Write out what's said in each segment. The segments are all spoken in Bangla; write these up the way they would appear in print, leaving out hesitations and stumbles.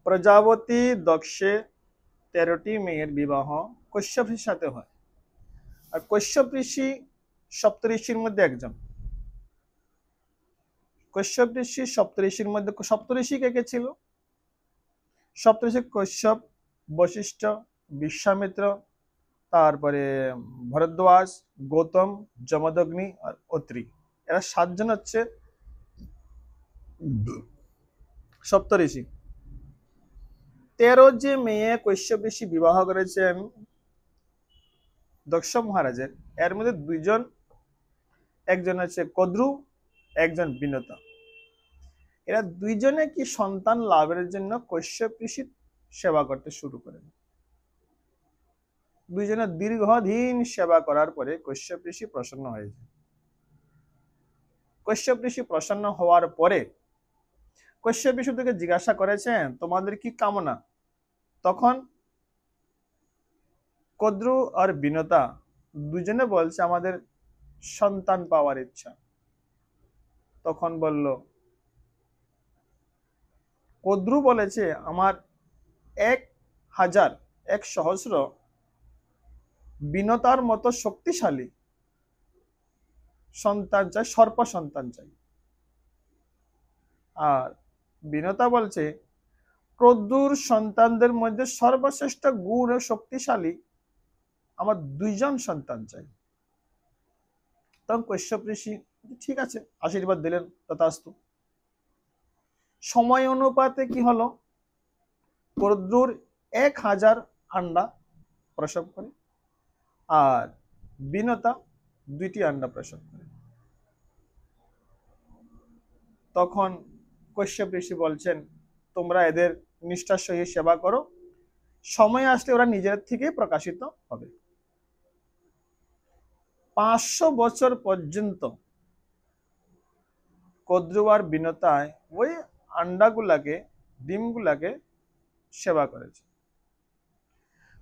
প্রজাপতি দক্ষে 13টি মেয়ের বিবাহ কশ্যপের সাথে হয়। আর কশ্যপ ঋষি সপ্তঋষির মধ্যে একজন। কশ্যপ ঋষি সপ্তঋষির মধ্যে সপ্তঋষি কে কে ছিল? সপ্তঋষি কশ্যপ, বশিষ্ঠ, বিশ্বামিত্র, তারপরে ভরদ্বাজ, গৌতম, যমদগ্নি আর অত্রি। এরা 7জন হচ্ছে সপ্তঋষি। 13 যে মেয়ে কশ্যপ ঋষি বিবাহ করেছেন দক্ষ মহারাজের, এর মধ্যে 2জন, একজন হচ্ছে কদ্রু, একজন বিনতা। এরা 2জনে কি সন্তান লাভের জন্য কশ্যপ ঋষির সেবা করতে শুরু করেন। 2জনে দীর্ঘদিন সেবা করার পরে কশ্যপ ঋষি প্রসন্ন হয়েছে। কশ্যপ ঋষি প্রসন্ন হওয়ার পরে কশ্যপ ঋষি থেকে জিজ্ঞাসা করেছেন তোমাদের কি কামনা। তখন কদ্রু আর বিনতা 2জনে বলছে আমাদের সন্তান পাওয়ার ইচ্ছা। তখন বলল, কদ্রু বলেছে আমার 1000, 1,000 বিনতার মতো শক্তিশালী সন্তান চাই, সর্প সন্তান চাই। আর বিনতা বলছে কদ্রুর সন্তানদের মধ্যে সর্বশ্রেষ্ঠ গুণ ও শক্তিশালী আমার 2জন সন্তান চাই। তখন কশ্যপ ঋষি ঠিক আছে আশীর্বাদ দিলেন, তথাস্তু। সময় অনুপাতে কি হলো, কদ্রুর 1000 আন্ডা প্রসব করে আর বিনতা 2টি আন্ডা প্রসব করে। তখন কশ্যপ ঋষি বলছেন তোমরা এদের নিষ্ঠার সহিত সেবা করো, সময় আসলে ওরা নিজের থেকে প্রকাশিত হবে। 500 বছর পর্যন্ত কদ্রু আর বিনতায় ওই আন্ডাগুলাকে, ডিমগুলাকে সেবা করেছে।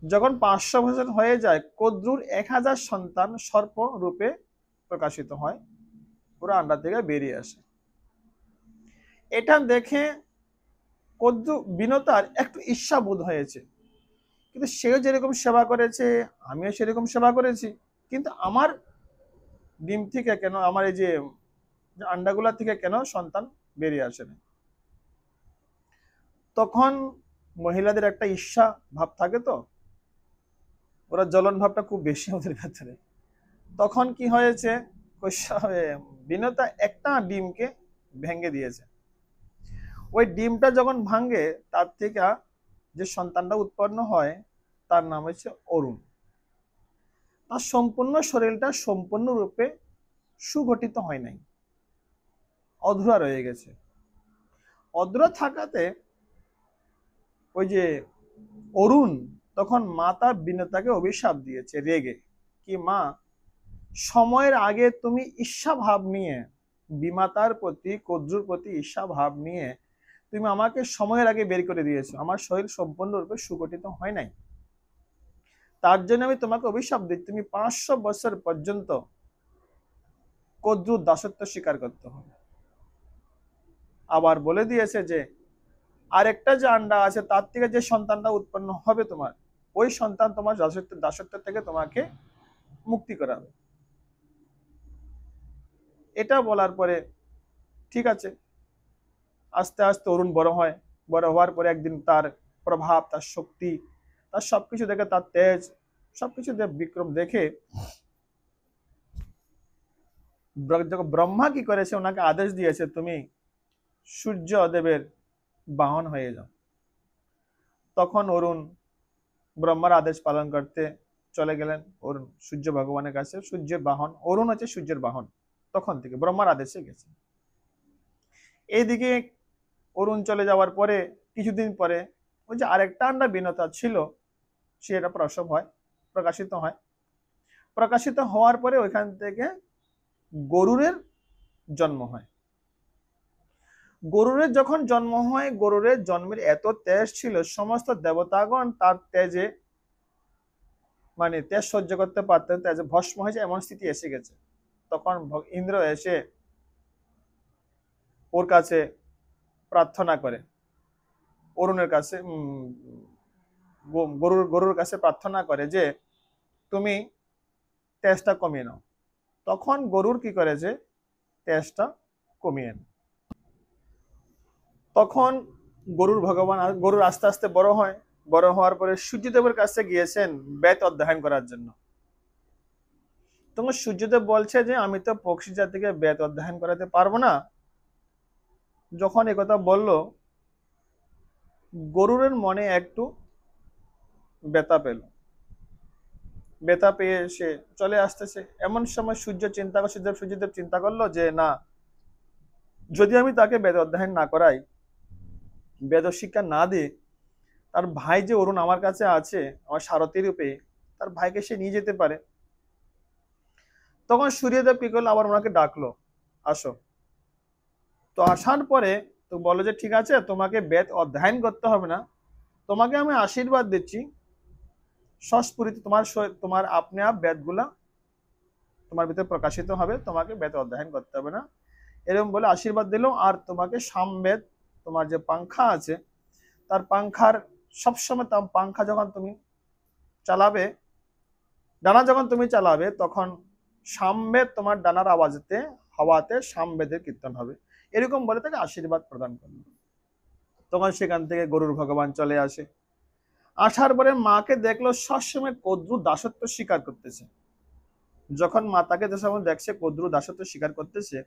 যখন 500 বছর হয়ে যায়, কদ্রুর 1000 সন্তান সর্প রূপে প্রকাশিত হয়, ওরা আন্ডা থেকে বেরিয়ে আসে। এটা দেখে কদ্রু বিনতার একটু ঈর্ষা বোধ হয়েছে, কিন্তু সেও যেরকম সেবা করেছে আমিও সেরকম সেবা করেছি, কিন্তু আমার ডিম থেকে কেন, আমার এই যে আন্ডাগুলা থেকে কেন সন্তান বেরিয়ে আসে না। তখন মহিলাদের একটা ঈর্ষা ভাব থাকে, তো ওরা জ্বলন ভাবটা খুব বেশি ওদের ক্ষেত্রে। তখন কি হয়েছে, বিনতা একটা ডিমকে ভেঙে দিয়েছে। ওই ডিমটা যখন ভাঙে তার থেকে যে সন্তানটা উৎপন্ন হয় তার নাম হচ্ছে অরুণ। তার সম্পূর্ণ শরীরটা সম্পূর্ণরূপে সুগঠিত হয় নাই, অধুরা রয়ে গেছে। অধুরা থাকাতে ওই যে অরুণ তখন মাতা বিনতাকে অভিশাপ দিয়েছে রেগে, কি মা, সময়ের আগে তুমি ঈর্ষা ভাব নিয়ে, বিমাতার প্রতি, কদ্রুর প্রতি ঈর্ষা ভাব নিয়ে তুমি আমাকে সময়ের আগে বের করে দিয়েছো, আমার শরীর সম্পূর্ণরূপে সুগঠিত হয় নাই। তার জন্য আমি তোমাকে অভিশাপ দিই, তুমি 500 বছর পর্যন্ত কদ্রুর দাসত্ব স্বীকার করতে হবে। আবার বলে দিয়েছে যে আরেকটা যে আন্ডা আছে তার থেকে যে সন্তানটা উৎপন্ন হবে তোমার, ওই সন্তান তোমার দাসত্ব থেকে তোমাকে মুক্তি করাবে। এটা বলার পরে ঠিক আছে, আস্তে আস্তে অরুণ বড় হয়। বড় হওয়ার পরে একদিন তার প্রভাব, তার শক্তি, তার সবকিছু দেখে, তার তেজ, সবকিছু বিক্রম দেখে ব্রহ্মা কি করেছে, ওনাকে আদেশ দিয়েছে তুমি সূর্য দেবের বাহন হয়ে যাও। তখন অরুণ ব্রহ্মার আদেশ পালন করতে চলে গেলেন। অরুণ সূর্য ভগবানের কাছে, সূর্যের বাহন অরুণ হচ্ছে সূর্যের বাহন, তখন থেকে ব্রহ্মার আদেশে গেছে। এইদিকে অরুণ চলে যাওয়ার পরে কিছুদিন পরে ওই যে আরেকটা আন্ডা বিনতা ছিল, সেটা প্রসব হয়, প্রকাশিত হয়। প্রকাশিত হওয়ার পরে ওইখান থেকে গরুরের জন্ম হয়। গরুরের যখন জন্ম হয়, গরুরের জন্মের এত তেজ ছিল, সমস্ত দেবতাগণ তার তেজে মানে তেজ সহ্য করতে পারতেন, তেজে ভস্ম হয়েছে এমন স্থিতি এসে গেছে। তখন ইন্দ্র এসে ওর কাছে প্রার্থনা করে অরুণের কাছে গরুর কাছে প্রার্থনা করে যে তুমি তেজটা কমিয়ে নাও। তখন গরুর কি করেছে, তেজটা কমিয়ে নেয়। তখন গরুর আস্তে আস্তে বড় হয়। বড় হওয়ার পরে সূর্যদেবের কাছে গিয়েছেন বেদ অধ্যয়ন করার জন্য। তখন সূর্যদেব বলছে যে আমি তো পক্ষী জাতিকে বেদ অধ্যয়ন করাতে পারবো না। যখন একথা বলল, গরুরের মনে একটু ব্যথা পেল। ব্যথা পেয়ে সে চলে আসতেছে। এমন সময় সূর্যদেব চিন্তা করলো যে না, যদি আমি তাকে বেদ অধ্যয়ন না করাই, বেদ শিক্ষা না দিই, তার ভাই যে অরুণ আমার কাছে আছে আমার সারথী রূপে, তার ভাইকে সে নিয়ে যেতে পারে। তখন সূর্যদেব কি করলো, আবার ওনাকে ডাকলো, আসো। তো আসার পরে তো বলো যে ঠিক আছে, তোমাকে বেদ অধ্যয়ন করতে হবে না, তোমাকে আমি আশীর্বাদ দিচ্ছি, সস্ফুরিত তোমার আপনি আপ বেদগুলা তোমার ভিতরে প্রকাশিত হবে, তোমাকে বেদ অধ্যয়ন করতে হবে না, এরকম বলে আশীর্বাদ দিল। আর তোমাকে সামবেদ, তোমার যে পাংখা আছে, তার পাংখার সবসময় পাংখা যখন তুমি চালাবে, ডানা যখন তুমি চালাবে, তখন সামবেদ তোমার ডানার আওয়াজতে হাওয়াতে সামবেদের কীর্তন হবে, এরকম বলে তাকে আশীর্বাদ প্রদান করল। তখন সেখান থেকে গরুর ভগবান চলে আসে। আসার পরে মাকে দেখলো সবসময় কদ্রু দাসত্ব স্বীকার করতেছে। যখন মা তাকে দেখছে কদ্রু দাসত্ব স্বীকার করতেছে,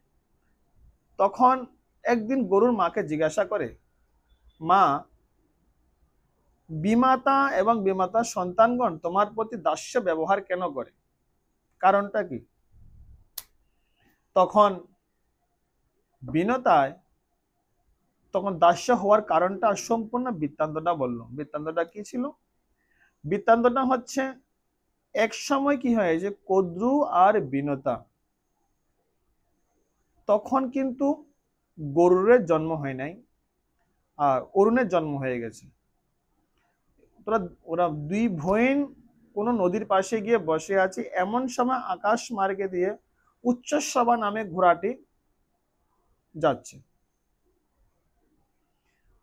তখন একদিন গরুর মাকে জিজ্ঞাসা করে, মা, বিমাতা এবং বিমাতার সন্তানগণ তোমার প্রতি দাস্য ব্যবহার কেন করে, কারণটা কি? তখন বিনতায় তখন দাস্য হওয়ার কারণটা সম্পূর্ণ বৃত্তান্তটা বলল। বৃত্তান্তটা কি ছিল? বৃত্তান্তটা হচ্ছে, এক সময় কি হয়েছে, কদ্রু আর বিনতা, তখন কিন্তু গরুরের জন্ম হয় নাই, আর অরুণের জন্ম হয়ে গেছে। ওরা দুই বোন কোনো নদীর পাশে গিয়ে বসে আছে। এমন সময় আকাশ মার্গে দিয়ে উচ্চশ্রবা নামে ঘোড়াটি যাচ্ছে।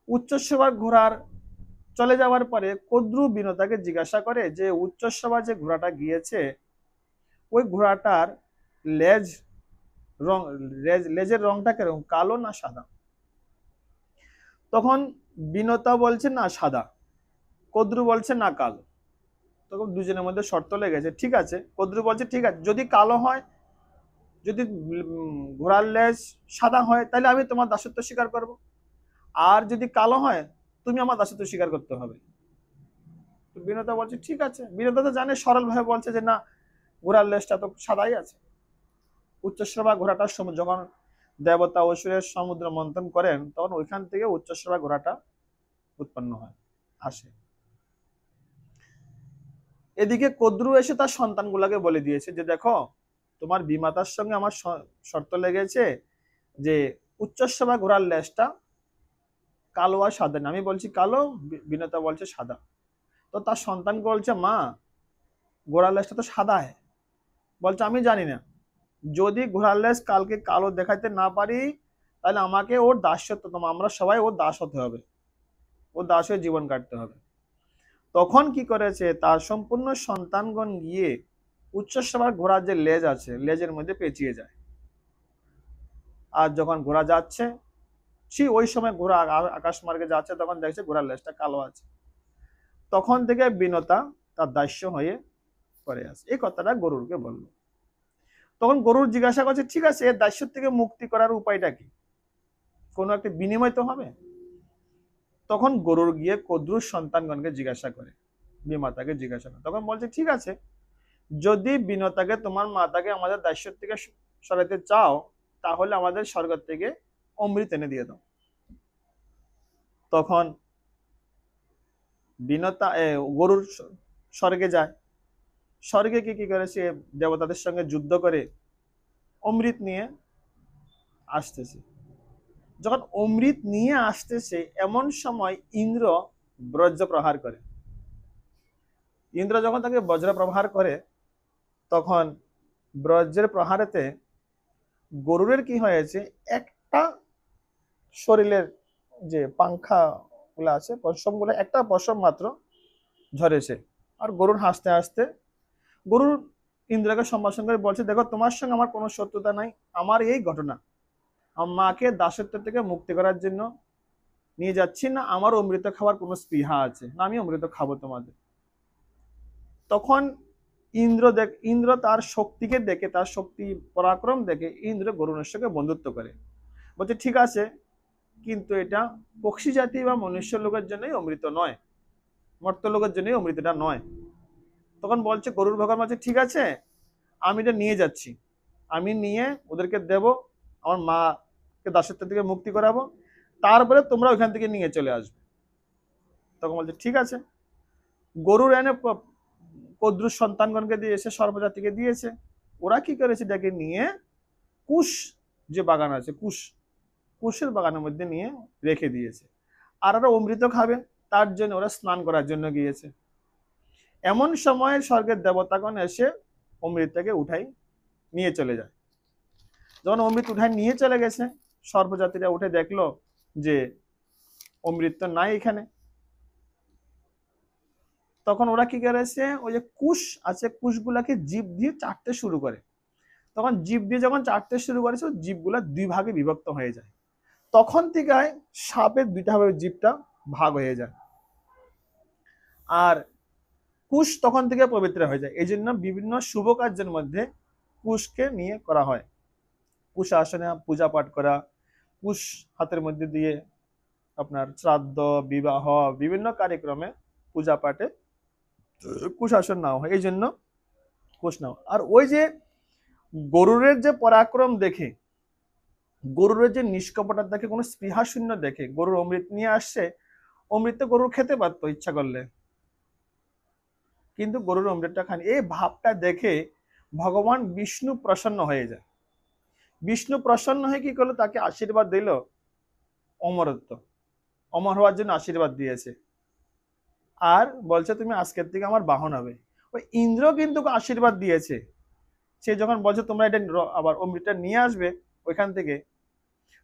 উচ্চশ্রবার ঘোড়ার চলে যাওয়ার পরে কদ্রু বিনতাকে জিজ্ঞাসা করে যে উচ্চশ্রবা যে ঘোড়াটা গিয়েছে, ওই ঘোড়াটার লেজের রংটা কিরকম, কালো না সাদা? তখন বিনতা বলছে না সাদা, কদ্রু বলছে না কালো। তখন দুজনের মধ্যে শর্ত লেগেছে। ঠিক আছে, কদ্রু বলছে ঠিক আছে, যদি কালো হয়, যদি ঘোড়ার লেজ সাদা হয়, তাহলে আমি তোমার দাসত্ব স্বীকার করব, আর যদি কালো হয় তুমি আমার দাসত্ব স্বীকার করতে হবে। বিনতা বলছে ঠিক আছে। বিনতা তো জানে, সরল ভাবে বলছে যে না, ঘোড়ার লেজটা তো সাদাই আছে। উচ্চশ্রবা ঘোড়াটার যখন দেবতা অসুরের সমুদ্র মন্থন করেন, তখন ওইখান থেকে উচ্চশ্রবা ঘোড়াটা উৎপন্ন হয়, আসে। এদিকে কদ্রু এসে তার সন্তানগুলাকে বলে দিয়েছে যে দেখো, তোমার বিমাতার সঙ্গে আমার শর্ত লেগেছে যে উচ্চশ্রবা ঘোড়ার লেজটা কালো আর সাদা না। আমি বলছি কালো, বিনতা বলছে সাদা। তো তার সন্তান বলছে মা, ঘোড়ার লেজটা তো সাদা হয়। বলছে আমি জানি না, যদি ঘোড়ার লেজ কালকে কালো দেখাইতে না পারি, তাহলে আমাকে ওর দাসত্ব, আমরা সবাই ওর দাস হতে হবে, ওর দাস হয়ে জীবন কাটতে হবে। তখন কি করেছে, তার সম্পূর্ণ সন্তানগণ গিয়ে উচ্চশ্রবার ঘোড়ার যে লেজ আছে, লেজের মধ্যে পেঁচিয়ে যায়। আর যখন ঘোড়া যাচ্ছে, ওই সময় ঘোড়া আকাশ মার্গে যাচ্ছে, তখন দেখছে ঘোড়ার লেজটা কালো আছে। তখন থেকে বিনতা তার দাস্য হয়ে পড়ে আসে। এই কথাটা গরুরকে বলল। তখন গরুর জিজ্ঞাসা করছে ঠিক আছে, এর দাস্য থেকে মুক্তি করার উপায়টা কি, কোনো একটা বিনিময় তো হবে। তখন গরুর গিয়ে কদ্রুর সন্তানগণকে জিজ্ঞাসা করে, বিমাতাকে জিজ্ঞাসা করে। তখন বলছে ঠিক আছে, যদি বিনতাকে, তোমার মাতাকে আমাদের দাস্য থেকে সরাতে চাও, তাহলে আমাদের স্বর্গ থেকে অমৃত এনে দিয়ে দাও। তখন বিনতা গরুর স্বর্গে যায়। স্বর্গে কি করেছে, দেবতাদের সঙ্গে যুদ্ধ করে অমৃত নিয়ে আসতেছে। যখন অমৃত নিয়ে আসতেছে, এমন সময় ইন্দ্র বজ্র প্রহার করে। ইন্দ্র যখন তাকে বজ্র প্রহার করে, তখন বজ্রের প্রহারেতে গরুরের কি হয়েছে, একটা শরীরের যে পাংখা গুলো আছে পশমগুলো একটা পশম মাত্র ঝরেছে। আর গরুর হাসতে হাসতে গরুর ইন্দ্রকে সম্ভাষণ করে বলছে, দেখো তোমার সঙ্গে আমার কোনো শত্রুতা নাই, আমার এই ঘটনা, আমার মাকে দাসত্ব থেকে মুক্তি করার জন্য নিয়ে যাচ্ছি, না আমার অমৃত খাওয়ার কোনো স্পৃহা আছে, না আমি অমৃত খাবো তোমাদের। তখন ইন্দ্র তার শক্তিকে দেখে, তার শক্তি পরাক্রম দেখে ইন্দ্র গরুণের সঙ্গে বন্ধুত্ব করে, বলছে ঠিক আছে, কিন্তু এটা পক্ষী জাতি বা মনুষ্য লোকের জন্যই অমৃত নয়, মর্ত লোকের জন্যই অমৃতটা নয়। তখন বলছে গরুর ভগবান বলছে ঠিক আছে, আমি এটা নিয়ে যাচ্ছি, আমি নিয়ে ওদেরকে দেব, আমার মাকে দাসত্ব থেকে মুক্তি করাবো, তারপরে তোমরা ওইখান থেকে নিয়ে চলে আসবে। তখন বলছে ঠিক আছে। গরুর এনে কদ্রুর সন্তানগণকে দিয়েছে, সর্বজাতিকে দিয়েছে। ওরা কি করেছে, এটাকে নিয়ে কুশ যে বাগান আছে, কুশের বাগানের মধ্যে নিয়ে রেখে দিয়েছে। আর ওরা অমৃত খাবে, তার জন্য ওরা স্নান করার জন্য গিয়েছে। এমন সময় স্বর্গের দেবতাগণ এসে অমৃতটাকে উঠাই নিয়ে চলে যায়। যখন অমৃত উঠাই নিয়ে চলে গেছে, সর্বজাতিরা উঠে দেখলো যে অমৃত তো নাই এখানে। তখন ওরা কি করেছে, ওই যে কুশ আছে, কুশগুলাকে জীব দিয়ে চাটতে শুরু করে। তখন জীব দিয়ে যখন চাটতে শুরু করেছে, জীবগুলা দুই ভাগে বিভক্ত হয়ে যায়। তখন থেকে সাপের দুইটা ভাবে জীবটা ভাগ হয়ে যায়, আর কুশ তখন থেকে পবিত্র হয়ে যায়। এই জন্য বিভিন্ন শুভ কার্যের মধ্যে কুশকে নিয়ে করা হয়। কুশ আসনে পূজা পাঠ করা, কুশ হাতের মধ্যে দিয়ে আপনার শ্রাদ্ধ, বিবাহ, বিভিন্ন কার্যক্রমে পূজা পাঠে কুশ আসন নেওয়া হয়, এই জন্য কুশ নেওয়া। আর ওই যে গরুরের যে পরাক্রম দেখে, গরুরের যে নিষ্কপটতা দেখে, কোনো স্পৃহা শূন্য দেখে গরুর অমৃত নিয়ে আসছে, অমৃত গরুর খেতে পারতো ইচ্ছা করলে, কিন্তু গরুর অমৃতটা খান, এই ভাবটা দেখে ভগবান বিষ্ণু প্রসন্ন হয়ে যায়। বিষ্ণু প্রসন্ন হয়ে কি করলো, তাকে আশীর্বাদ দিল অমরত্ব, অমর হওয়ার জন্য আশীর্বাদ দিয়েছে। আর বলছে তুমি আজকের থেকে আমার বাহন হবে। ওই ইন্দ্র কিন্তু আশীর্বাদ দিয়েছে। সে যখন বলছে তোমরা এটা আবার অমৃতটা নিয়ে আসবে ওইখান থেকে,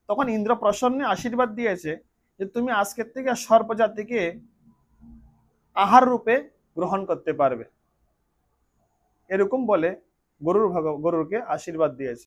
তখন ইন্দ্র প্রসন্নে আশীর্বাদ দিয়েছে যে তুমি আজকের থেকে সর্পজাতিকে আহার রূপে গ্রহণ করতে পারবে, এরকম বলে গরুরকে আশীর্বাদ দিয়েছে।